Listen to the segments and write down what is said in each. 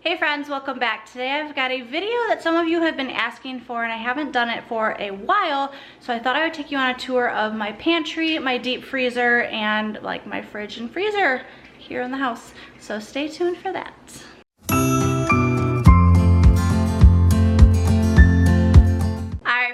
Hey friends, welcome back. Today I've got a video that some of you have been asking for and I haven't done it for a while, so I thought I would take you on a tour of my pantry, my deep freezer, and like my fridge and freezer here in the house. So stay tuned for that.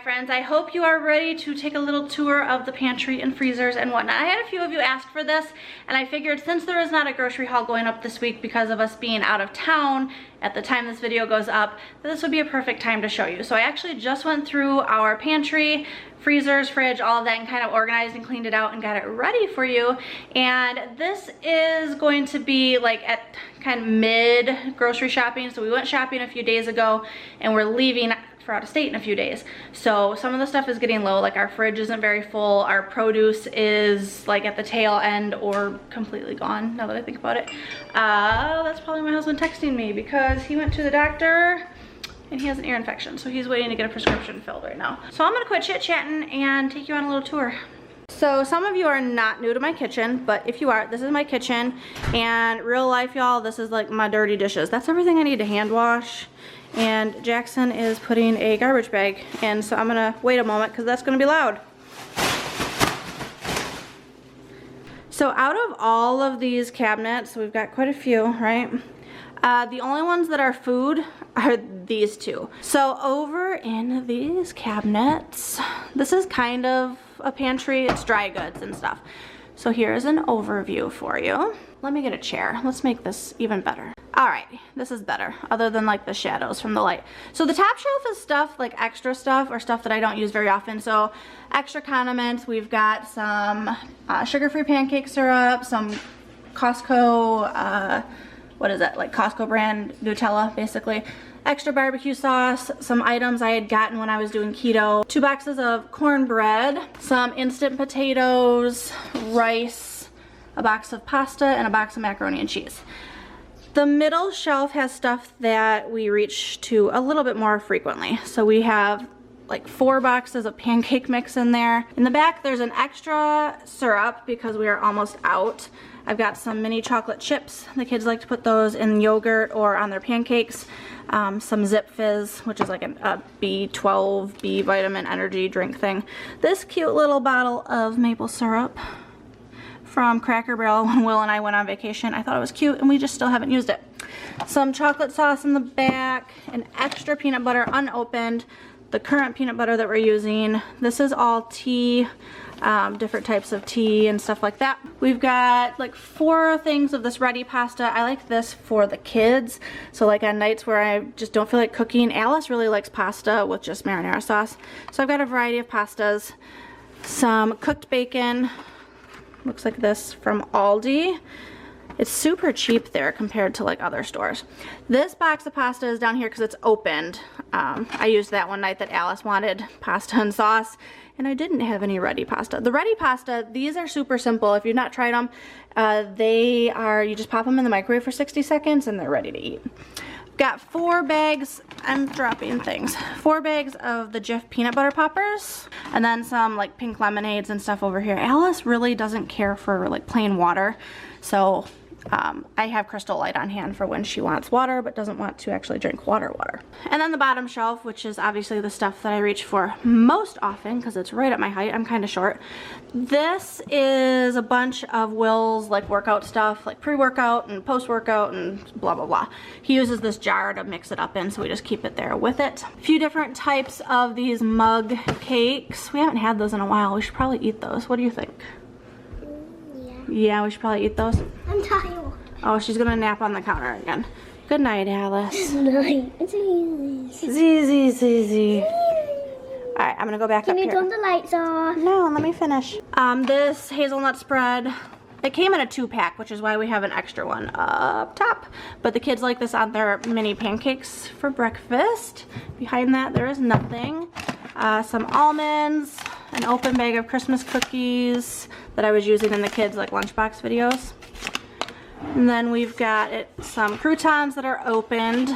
Friends, I hope you are ready to take a little tour of the pantry and freezers and whatnot. I had a few of you ask for this, and I figured since there is not a grocery haul going up this week because of us being out of town at the time this video goes up, that this would be a perfect time to show you. So I actually just went through our pantry, freezers, fridge, all of that, and kind of organized and cleaned it out and got it ready for you. And this is going to be like at kind of mid grocery shopping. So we went shopping a few days ago and we're leaving for out of state in a few days. So some of the stuff is getting low, like our fridge isn't very full, our produce is like at the tail end or completely gone now that I think about it. That's probably my husband texting me because he went to the doctor and he has an ear infection, so he's waiting to get a prescription filled right now. So I'm gonna quit chit-chatting and take you on a little tour. So some of you are not new to my kitchen, but if you are, this is my kitchen, and real life, y'all, this is like my dirty dishes. That's everything I need to hand wash. And Jackson is putting a garbage bag in, so I'm gonna wait a moment because that's gonna be loud. So out of all of these cabinets, we've got quite a few, right? The only ones that are food are these two. So over in these cabinets, this is kind of a pantry, it's dry goods and stuff. So here's an overview for you. Let me get a chair. Let's make this even better. All right, this is better, other than like the shadows from the light. So the top shelf is stuff, like extra stuff, or stuff that I don't use very often. So extra condiments, we've got some sugar-free pancake syrup, some Costco, what is it, like Costco brand Nutella, basically. Extra barbecue sauce, some items I had gotten when I was doing keto, 2 boxes of cornbread, some instant potatoes, rice, a box of pasta, and a box of macaroni and cheese. The middle shelf has stuff that we reach to a little bit more frequently. So we have like 4 boxes of pancake mix in there. In the back, there's an extra syrup because we are almost out. I've got some mini chocolate chips. The kids like to put those in yogurt or on their pancakes. Some Zip Fizz, which is like a B12, B vitamin energy drink thing. This cute little bottle of maple syrup from Cracker Barrel when Will and I went on vacation. I thought it was cute and we just still haven't used it. Some chocolate sauce in the back, an extra peanut butter unopened, the current peanut butter that we're using. This is all tea, different types of tea and stuff like that. We've got like 4 things of this ready pasta. I like this for the kids. So like on nights where I just don't feel like cooking, Alice really likes pasta with just marinara sauce. So I've got a variety of pastas. Some cooked bacon, looks like this from Aldi. It's super cheap there compared to like other stores. This box of pasta is down here because it's opened. I used that one night that Alice wanted pasta and sauce, and I didn't have any ready pasta. The ready pasta, these are super simple. If you've not tried them, you just pop them in the microwave for 60 seconds and they're ready to eat. Got 4 bags, I'm dropping things, 4 bags of the Jif peanut butter poppers, and then some like pink lemonades and stuff over here. Alice really doesn't care for like plain water, so I have Crystal Light on hand for when she wants water but doesn't want to actually drink water. And then the bottom shelf, which is obviously the stuff that I reach for most often because it's right at my height. I'm kind of short. This is a bunch of Will's like workout stuff, like pre-workout and post-workout and blah blah blah. He uses this jar to mix it up in, so we just keep it there with it. A few different types of these mug cakes. We haven't had those in a while. We should probably eat those. What do you think? Yeah, we should probably eat those. I'm tired. Oh, she's gonna nap on the counter again. Good night, Alice. Good night. Zee. Alright, I'm gonna go back up here. Can you turn the lights off? No, let me finish. This hazelnut spread, it came in a 2-pack, which is why we have an extra one up top. But the kids like this on their mini pancakes for breakfast. Behind that, there is nothing. Some almonds, an open bag of Christmas cookies that I was using in the kids' like lunchbox videos. And then we've got some croutons that are opened,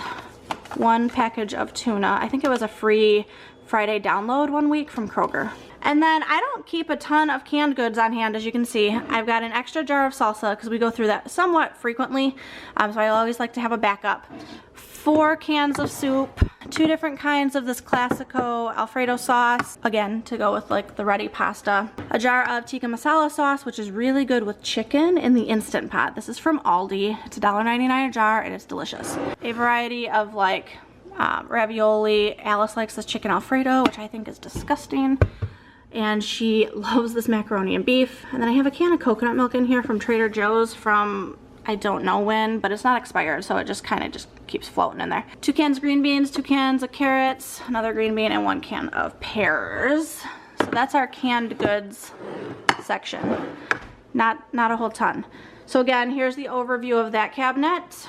1 package of tuna. I think it was a free Friday download one week from Kroger. And then I don't keep a ton of canned goods on hand, as you can see. I've got an extra jar of salsa because we go through that somewhat frequently, so I always like to have a backup. 4 cans of soup, 2 different kinds of this Classico Alfredo sauce, again to go with like the ready pasta, a jar of tikka masala sauce, which is really good with chicken in the Instant Pot. This is from Aldi. It's $1.99 a jar and it's delicious. A variety of like ravioli. Alice likes this chicken Alfredo, which I think is disgusting, and she loves this macaroni and beef. And then I have a can of coconut milk in here from Trader Joe's from I don't know when, but it's not expired, so it just kind of just keeps floating in there. 2 cans of green beans, 2 cans of carrots, another green bean, and 1 can of pears. So that's our canned goods section. Not a whole ton. So again, here's the overview of that cabinet.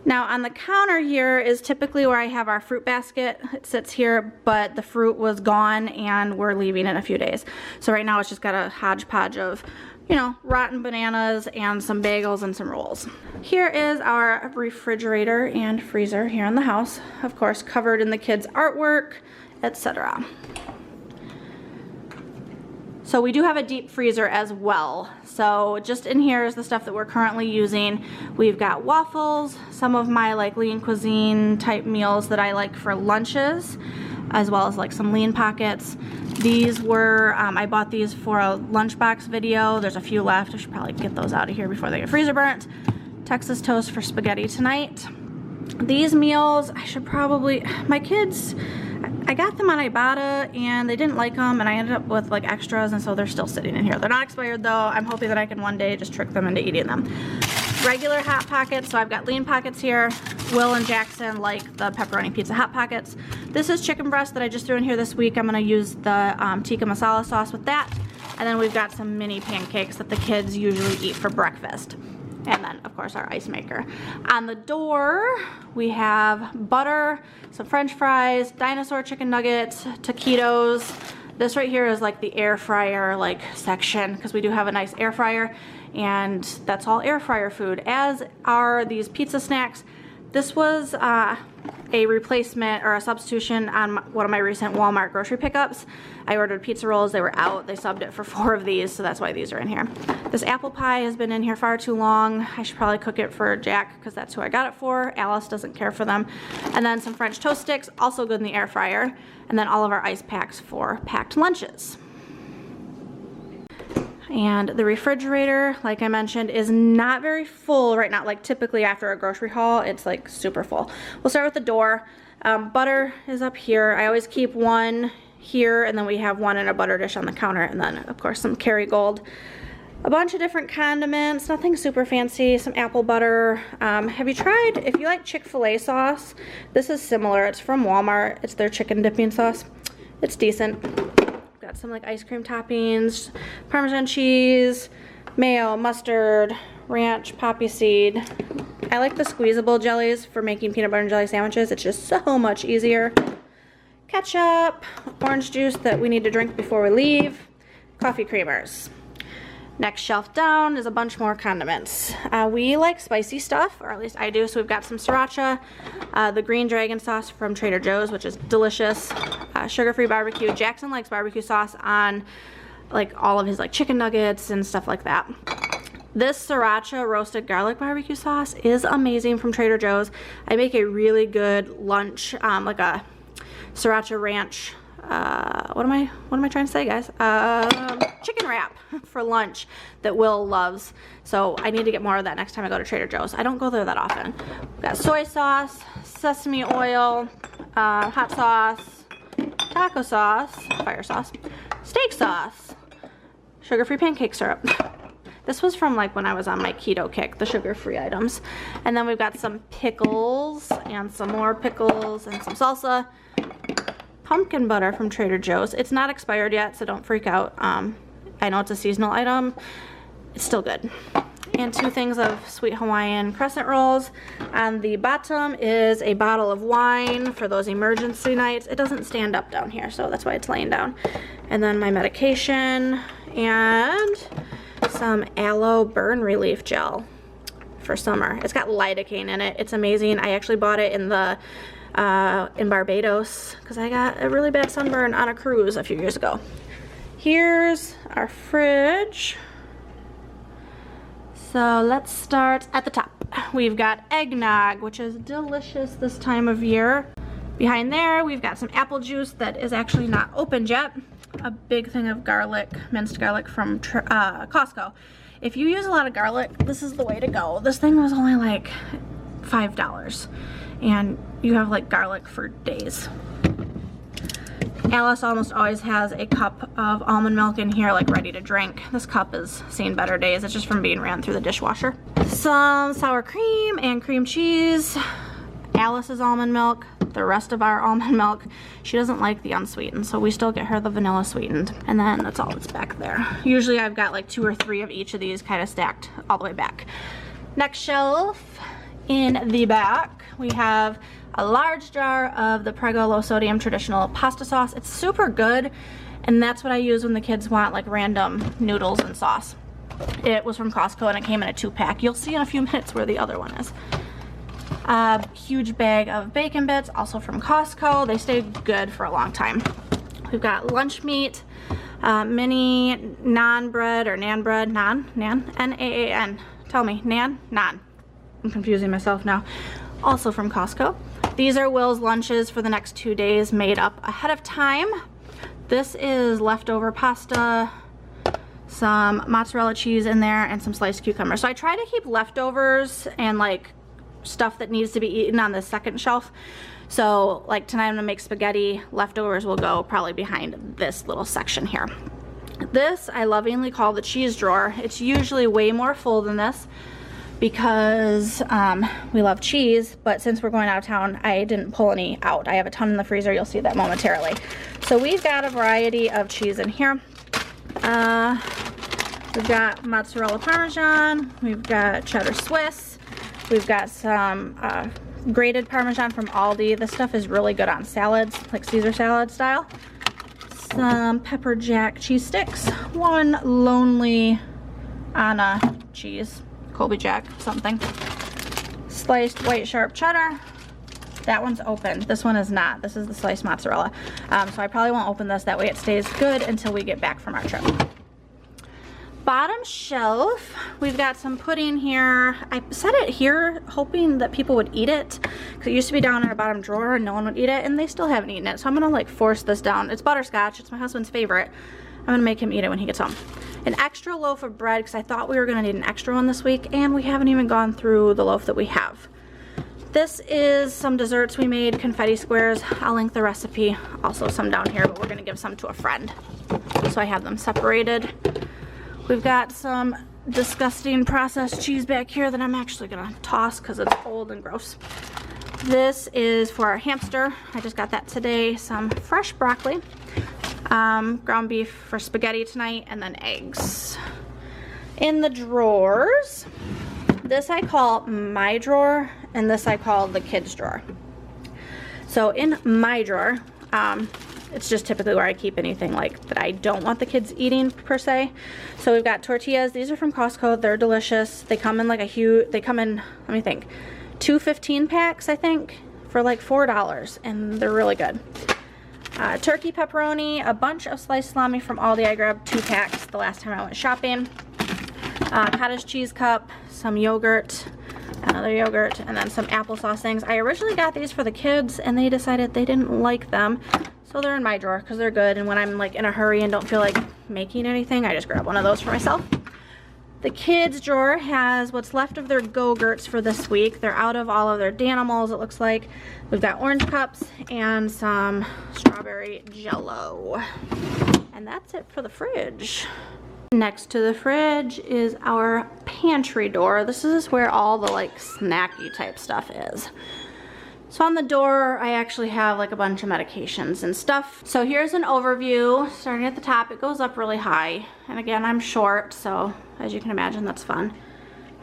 Now on the counter here is typically where I have our fruit basket. It sits here, but the fruit was gone and we're leaving in a few days. So right now it's just got a hodgepodge of, you know, rotten bananas and some bagels and some rolls. Here is our refrigerator and freezer here in the house, of course covered in the kids' artwork, etc. So we do have a deep freezer as well. So just in here is the stuff that we're currently using. We've got waffles, some of my like lean cuisine type meals that I like for lunches, as well as like some lean pockets. These were, I bought these for a lunchbox video. There's a few left. I should probably get those out of here before they get freezer burnt. Texas toast for spaghetti tonight. These meals, I should probably, my kids, I got them on Ibotta and they didn't like them and I ended up with like extras, and so they're still sitting in here. They're not expired though. I'm hoping that I can one day just trick them into eating them. Regular Hot Pockets, so I've got lean pockets here. Will and Jackson like the pepperoni pizza Hot Pockets. This is chicken breast that I just threw in here this week. I'm gonna use the tikka masala sauce with that. And then we've got some mini pancakes that the kids usually eat for breakfast. And then, of course, our ice maker. On the door, we have butter, some French fries, dinosaur chicken nuggets, taquitos. This right here is like the air fryer like section, because we do have a nice air fryer, and that's all air fryer food, as are these pizza snacks. This was a replacement or a substitution on one of my recent Walmart grocery pickups. I ordered pizza rolls, they were out, they subbed it for 4 of these, so that's why these are in here. This apple pie has been in here far too long. I should probably cook it for Jack because that's who I got it for. Alice doesn't care for them. And then some French toast sticks, also good in the air fryer. And then all of our ice packs for packed lunches. And the refrigerator, like I mentioned, is not very full right now. Like typically after a grocery haul, it's like super full. We'll start with the door. Butter is up here. I always keep one here, and then we have one in a butter dish on the counter, and then of course some Kerrygold. A bunch of different condiments, nothing super fancy, some apple butter. Have you tried, if you like Chick-fil-A sauce, this is similar. It's from Walmart. It's their chicken dipping sauce. It's decent. Got some like ice cream toppings, Parmesan cheese, mayo, mustard, ranch, poppy seed. I like the squeezable jellies for making peanut butter and jelly sandwiches. It's just so much easier. Ketchup, orange juice that we need to drink before we leave, coffee creamers. Next shelf down is a bunch more condiments. We like spicy stuff, or at least I do, so we've got some sriracha, the green dragon sauce from Trader Joe's, which is delicious, sugar-free barbecue. Jackson likes barbecue sauce on like all of his like chicken nuggets and stuff like that. This sriracha roasted garlic barbecue sauce is amazing from Trader Joe's. I make a really good lunch, like a sriracha ranch, what am I trying to say, guys? Chicken wrap for lunch that Will loves. So I need to get more of that next time I go to Trader Joe's. I don't go there that often. We've got soy sauce, sesame oil, hot sauce, taco sauce, fire sauce, steak sauce, sugar-free pancake syrup. This was from like when I was on my keto kick, the sugar-free items. And then we've got some pickles and some more pickles and some salsa. Pumpkin butter from Trader Joe's. It's not expired yet, so don't freak out. I know it's a seasonal item. It's still good. And 2 things of sweet Hawaiian crescent rolls. On the bottom is a bottle of wine for those emergency nights. It doesn't stand up down here, so that's why it's laying down. And then my medication and some aloe burn relief gel for summer. It's got lidocaine in it. It's amazing. I actually bought it in the in Barbados because I got a really bad sunburn on a cruise a few years ago. Here's our fridge. So let's start at the top. we've got eggnog, which is delicious this time of year. Behind there, we've got some apple juice that is actually not opened yet. A big thing of garlic, minced garlic from Costco. If you use a lot of garlic, this is the way to go. This thing was only like $5, and you have like garlic for days. Alice almost always has a cup of almond milk in here, like ready to drink. This cup has seen better days. It's just from being ran through the dishwasher. Some sour cream and cream cheese. Alice's almond milk, the rest of our almond milk. She doesn't like the unsweetened, so we still get her the vanilla sweetened. And then that's all that's back there. Usually I've got like 2 or 3 of each of these kind of stacked all the way back. Next shelf, in the back, we have a large jar of the Prego low sodium traditional pasta sauce. It's super good, and that's what I use when the kids want like random noodles and sauce. It was from Costco and it came in a 2-pack. You'll see in a few minutes where the other one is. A huge bag of bacon bits, also from Costco. They stay good for a long time. We've got lunch meat, mini naan bread or nan bread, nan, N-A-A-N. Tell me, nan? Nan. I'm confusing myself now. Also from Costco. These are Will's lunches for the next 2 days, made up ahead of time. This is leftover pasta, some mozzarella cheese in there, and some sliced cucumber. So I try to keep leftovers and like stuff that needs to be eaten on the second shelf. So like tonight I'm gonna make spaghetti. Leftovers will go probably behind this little section here. This I lovingly call the cheese drawer. It's usually way more full than this because we love cheese, but since we're going out of town, I didn't pull any out. I have a ton in the freezer. You'll see that momentarily. So we've got a variety of cheese in here. We've got mozzarella Parmesan, we've got cheddar Swiss, we've got some grated Parmesan from Aldi. This stuff is really good on salads, like Caesar salad style. Some pepper jack cheese sticks, one lonely Anna cheese, Colby Jack something. Sliced white sharp cheddar. That one's open. This one is not. This is the sliced mozzarella. So I probably won't open this. That way it stays good until we get back from our trip. Bottom shelf, we've got some pudding here. I set it here hoping that people would eat it because it used to be down in our bottom drawer and no one would eat it, and they still haven't eaten it. So I'm gonna like force this down. It's butterscotch. It's my husband's favorite. I'm gonna make him eat it when he gets home. An extra loaf of bread because I thought we were gonna need an extra one this week, and we haven't even gone through the loaf that we have. This is some desserts we made, confetti squares. I'll link the recipe. Also some down here, but we're gonna give some to a friend. So I have them separated. We've got some disgusting processed cheese back here that I'm actually gonna toss because it's old and gross. This is for our hamster. I just got that today. Some fresh broccoli, ground beef for spaghetti tonight, and then eggs. In the drawers, this I call my drawer, and this I call the kids drawer. So in my drawer, it's just typically where I keep anything like that I don't want the kids eating per se. So we've got tortillas. These are from Costco. They're delicious. They come in like a huge, they come in, let me think, 2 15-packs, I think, for like $4, and they're really good. Turkey pepperoni, a bunch of sliced salami from Aldi. I grabbed 2 packs the last time I went shopping. Cottage cheese cup, some yogurt, another yogurt, and then some applesauce things. I originally got these for the kids and they decided they didn't like them, so they're in my drawer because they're good, and when I'm like in a hurry and don't feel like making anything, I just grab one of those for myself. The kids drawer has what's left of their Go-Gurts for this week. They're out of all of their Danimals, it looks like. We've got orange cups and some strawberry Jell-O. And that's it for the fridge. Next to the fridge is our pantry door. This is where all the like snacky type stuff is. So on the door, I actually have like a bunch of medications and stuff. So here's an overview. Starting at the top, it goes up really high. And again, I'm short, so as you can imagine, that's fun.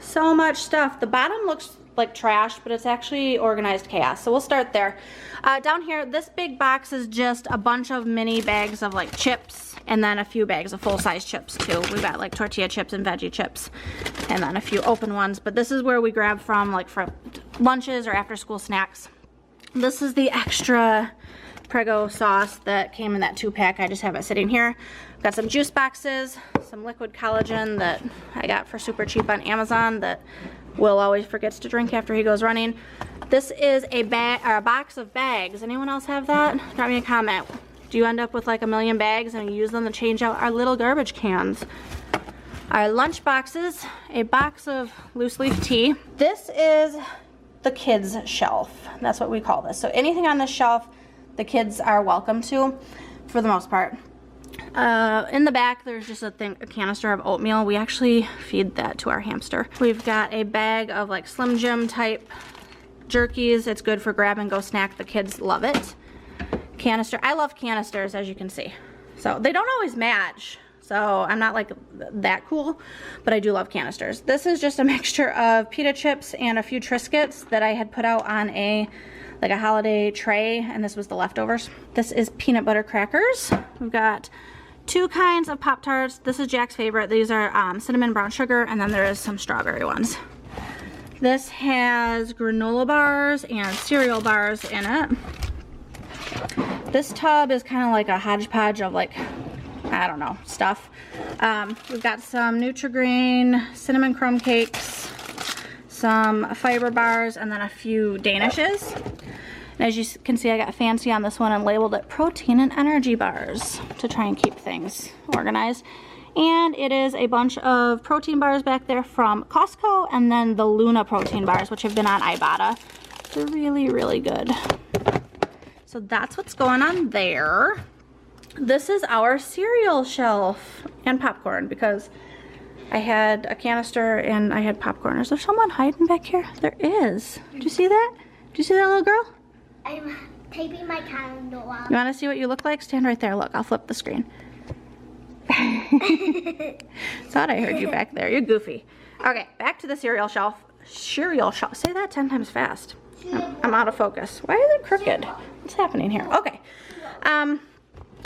So much stuff. The bottom looks like trash, but it's actually organized chaos. So we'll start there. Down here, this big box is just a bunch of mini bags of like chips, and then a few bags of full-size chips too. We've got like tortilla chips and veggie chips, and then a few open ones. But this is where we grab from, like for lunches or after-school snacks. This is the extra Prego sauce that came in that 2-pack. I just have it sitting here. I've got some juice boxes, some liquid collagen that I got for super cheap on Amazon that Will always forgets to drink after he goes running. This is a box of bags. Anyone else have that? Drop me a comment. Do you end up with like a million bags and you use them to change out our little garbage cans? Our lunch boxes, a box of loose leaf tea. This is the kids shelf. That's what we call this. So anything on this shelf, the kids are welcome to, for the most part. In the back, there's just a canister of oatmeal. We actually feed that to our hamster. We've got a bag of like Slim Jim type jerkies. It's good for grab and go snack. The kids love it. Canister. I love canisters, as you can see. So they don't always match. So I'm not like that cool, but I do love canisters. This is just a mixture of pita chips and a few Triscuits that I had put out on a holiday tray, and this was the leftovers. This is peanut butter crackers. We've got 2 kinds of Pop-Tarts. This is Jack's favorite. These are cinnamon brown sugar, and then there is some strawberry ones. This has granola bars and cereal bars in it. This tub is kind of like a hodgepodge of like, I don't know, stuff. We've got some Nutri-Grain cinnamon crumb cakes, some fiber bars, and then a few Danishes. And as you can see, I got fancy on this one and labeled it protein and energy bars to try and keep things organized. And it is a bunch of protein bars back there from Costco, and then the Luna protein bars, which have been on Ibotta. They're really, really good. So that's what's going on there. This is our cereal shelf and popcorn, because I had a canister and I had popcorn. Is there someone hiding back here? There is. Did you see that? Did you see that little girl? I'm taping my calendar off. You want to see what you look like? Stand right there. Look, I'll flip the screen. Thought I heard you back there. You're goofy. Okay, back to the cereal shelf. Cereal shelf. Say that 10 times fast. I'm out of focus. Why is it crooked? What's happening here? Okay. Let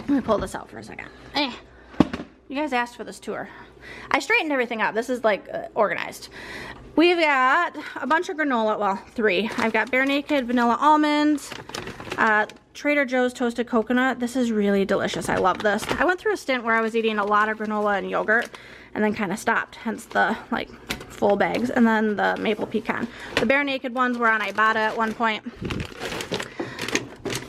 me pull this out for a second. You guys asked for this tour. I straightened everything up. This is like organized. We've got a bunch of granola, well, 3. I've got Bare Naked vanilla almonds, Trader Joe's toasted coconut. This is really delicious. I love this. I went through a stint where I was eating a lot of granola and yogurt and then kind of stopped, hence the like full bags, and then the maple pecan. The Bare Naked ones were on Ibotta at one point.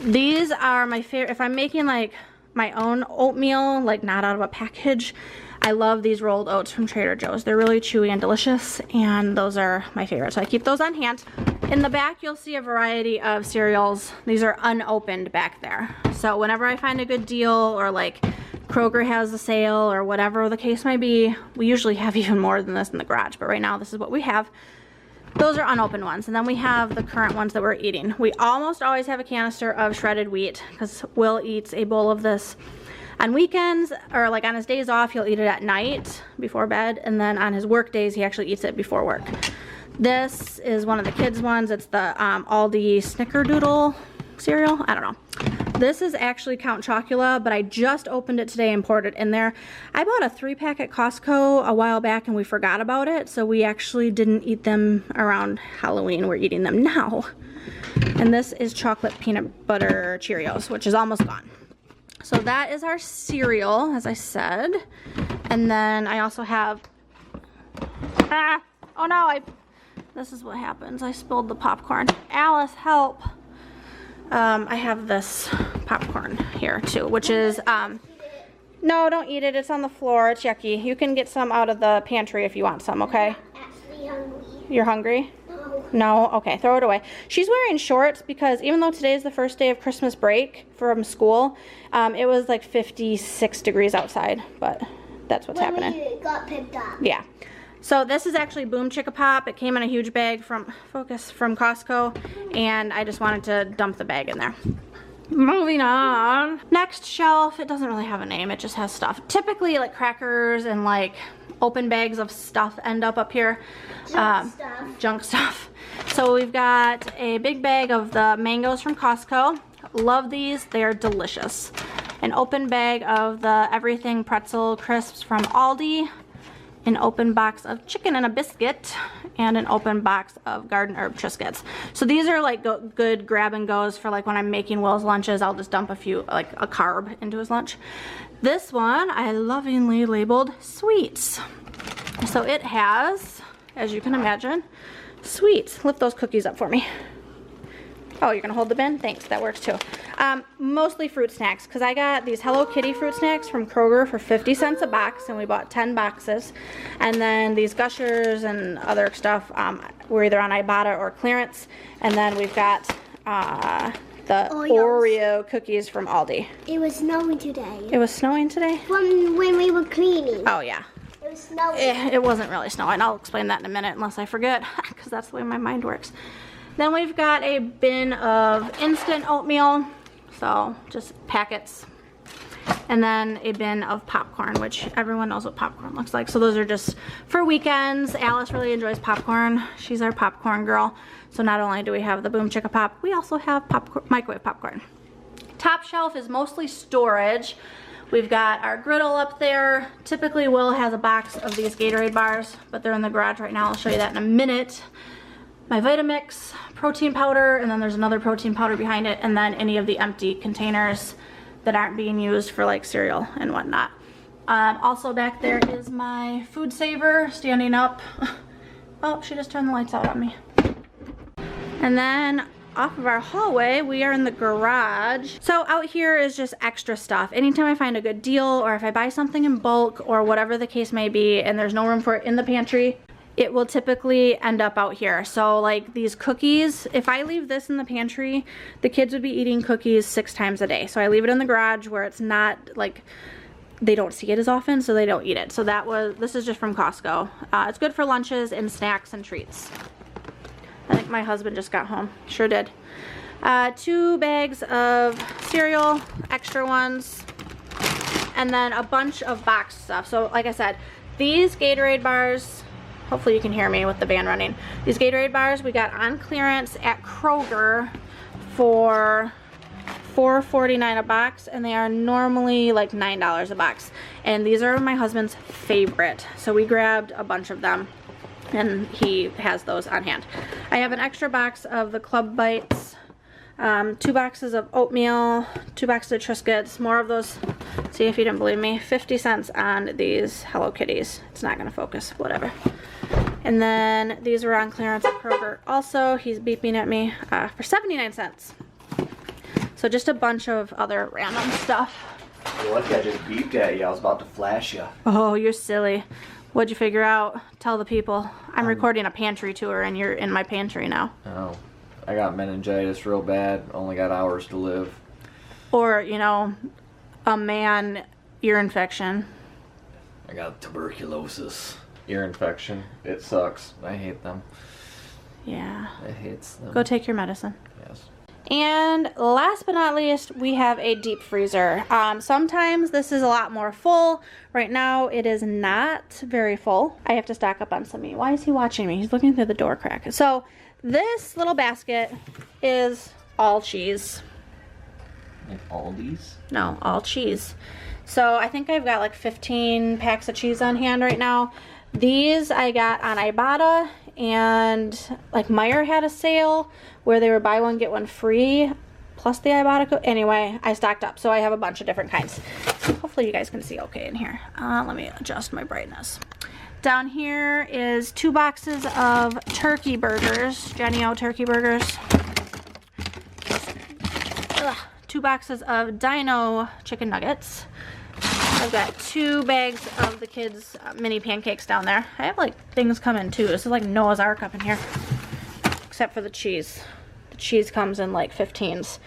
These are my favorite. If I'm making like my own oatmeal, like not out of a package, I love these rolled oats from Trader Joe's. They're really chewy and delicious, and those are my favorite. So I keep those on hand. In the back, you'll see a variety of cereals. These are unopened back there. So whenever I find a good deal, or like Kroger has a sale, or whatever the case might be, we usually have even more than this in the garage, but right now this is what we have. Those are unopened ones, and then we have the current ones that we're eating. We almost always have a canister of shredded wheat, because Will eats a bowl of this on weekends, or like on his days off, he'll eat it at night before bed, and then on his work days, he actually eats it before work. This is one of the kids' ones. It's the Aldi Snickerdoodle cereal. I don't know. This is actually Count Chocula, but I just opened it today and poured it in there. I bought a 3-pack at Costco a while back and we forgot about it, so we actually didn't eat them around Halloween. We're eating them now. And this is chocolate peanut butter Cheerios, which is almost gone. So that is our cereal, as I said. And then I also have, oh no, this is what happens. I spilled the popcorn. Alice, help. I have this popcorn here too, which is, no, don't eat it. It's on the floor. It's yucky. You can get some out of the pantry if you want some, okay? I'm actually hungry. You're hungry? No. No? Okay, throw it away. She's wearing shorts because even though today is the first day of Christmas break from school, it was like 56 degrees outside, but that's what's happening. We got picked up. Yeah. So this is actually Boom Chicka Pop. It came in a huge bag from Costco, and I just wanted to dump the bag in there. Moving on. Next shelf, it doesn't really have a name, it just has stuff. Typically like crackers and like open bags of stuff end up here. Junk stuff. So we've got a big bag of the mangoes from Costco. Love these, they're delicious. An open bag of the everything pretzel crisps from Aldi. An open box of chicken and a biscuit, and an open box of garden herb Triscuits. So these are like good grab and goes for like when I'm making Will's lunches. I'll just dump a few, like a carb into his lunch. This one I lovingly labeled sweets. So it has as you can imagine. Sweet. Lift those cookies up for me. Oh, you're gonna hold the bin? Thanks, that works too. Mostly fruit snacks, because I got these Hello Kitty fruit snacks from Kroger for 50 cents a box, and we bought 10 boxes. And then these Gushers and other stuff were either on Ibotta or clearance. And then we've got the Oreo cookies from Aldi. It was snowing today. It was snowing today? When we were cleaning. Oh, yeah. It was snowing. It wasn't really snowing. I'll explain that in a minute unless I forget, because that's the way my mind works. Then we've got a bin of instant oatmeal, so just packets. And then a bin of popcorn, which everyone knows what popcorn looks like. So those are just for weekends. Alice really enjoys popcorn. She's our popcorn girl. So not only do we have the Boom Chicka Pop, we also have popcorn, microwave popcorn. Top shelf is mostly storage. We've got our griddle up there. Typically Will has a box of these Gatorade bars, but they're in the garage right now. I'll show you that in a minute. My Vitamix, protein powder, and then there's another protein powder behind it, and then any of the empty containers that aren't being used for like cereal and whatnot. Also back there is my food saver standing up. Oh, she just turned the lights out on me. And then off of our hallway, we are in the garage. So out here is just extra stuff. Anytime I find a good deal, or if I buy something in bulk, or whatever the case may be, and there's no room for it in the pantry, it will typically end up out here. So like these cookies, if I leave this in the pantry, the kids would be eating cookies 6 times a day. So I leave it in the garage where it's not like, they don't see it as often, so they don't eat it. So this is just from Costco. It's good for lunches and snacks and treats. I think my husband just got home. Sure did. 2 bags of cereal, extra ones, and then a bunch of boxed stuff. So like I said, these Gatorade bars, hopefully you can hear me with the van running. These Gatorade bars we got on clearance at Kroger for $4.49 a box, and they are normally like $9 a box. And these are my husband's favorite, so we grabbed a bunch of them, and he has those on hand. I have an extra box of the Club Bites, 2 boxes of oatmeal, 2 boxes of Triscuits, more of those. See if you didn't believe me, 50 cents on these Hello Kitties. It's not gonna focus, whatever. And then these were on clearance at Kroger also. He's beeping at me for 79 cents. So just a bunch of other random stuff. You're lucky I just beeped at you. I was about to flash you. Oh, you're silly. What'd you figure out? Tell the people. I'm recording a pantry tour and you're in my pantry now. Oh, I got meningitis real bad. Only got hours to live. Or, you know, a man ear infection. I got tuberculosis. Ear infection. It sucks. I hate them. Yeah. I hate them. Go take your medicine. Yes. And last but not least, we have a deep freezer. Sometimes this is a lot more full. Right now, it is not very full. I have to stock up on some meat. Why is he watching me? He's looking through the door crack. So this little basket is all cheese. Like Aldi's? No, all cheese. So I think I've got like 15 packs of cheese on hand right now. These I got on Ibotta, and like Meijer had a sale where they were buy one get one free plus the Ibotta code. Anyway, I stocked up, so I have a bunch of different kinds. Hopefully you guys can see okay in here. Let me adjust my brightness. Down here is 2 boxes of turkey burgers, Jenny-O turkey burgers. 2 boxes of Dino chicken nuggets. I've got 2 bags of the kids' mini pancakes down there. I have like things coming too. This is like Noah's Ark up in here. Except for the cheese. The cheese comes in like 15s.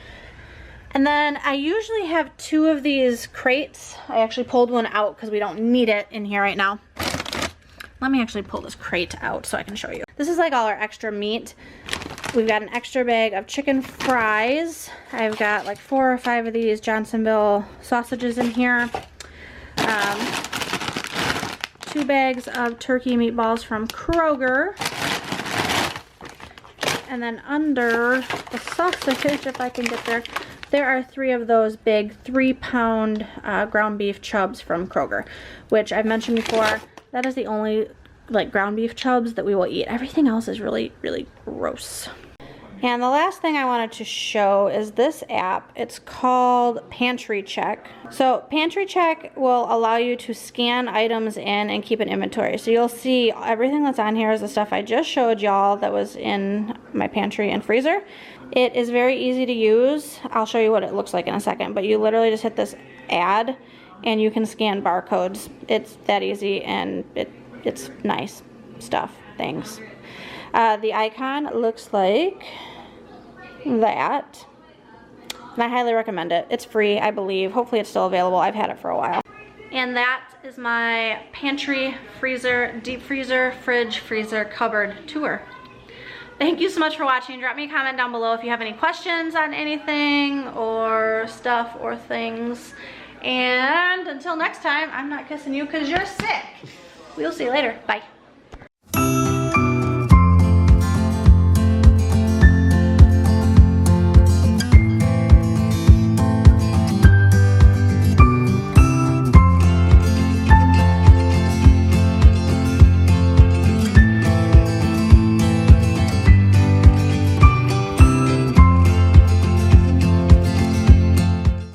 And then I usually have 2 of these crates. I actually pulled one out because we don't need it in here right now. Let me actually pull this crate out so I can show you. This is like all our extra meat. We've got an extra bag of chicken fries. I've got like 4 or 5 of these Johnsonville sausages in here. 2 bags of turkey meatballs from Kroger. And then under the sausage, if I can get there are 3 of those big 3-pound ground beef chubs from Kroger, which I've mentioned before. That is the only like ground beef chubs that we will eat. Everything else is really, really gross. And the last thing I wanted to show is this app. It's called Pantry Check. So Pantry Check will allow you to scan items in and keep an inventory. So you'll see everything that's on here is the stuff I just showed y'all that was in my pantry and freezer. It is very easy to use. I'll show you what it looks like in a second, but you literally just hit this add and you can scan barcodes. It's that easy, and it's nice stuff, things. The icon looks like that, and I highly recommend it. It's free, I believe. Hopefully it's still available. I've had it for a while. And that is my pantry, freezer, deep freezer, fridge, freezer, cupboard tour. Thank you so much for watching. Drop me a comment down below if you have any questions on anything or stuff or things. And until next time, I'm not kissing you because you're sick. We'll see you later. Bye.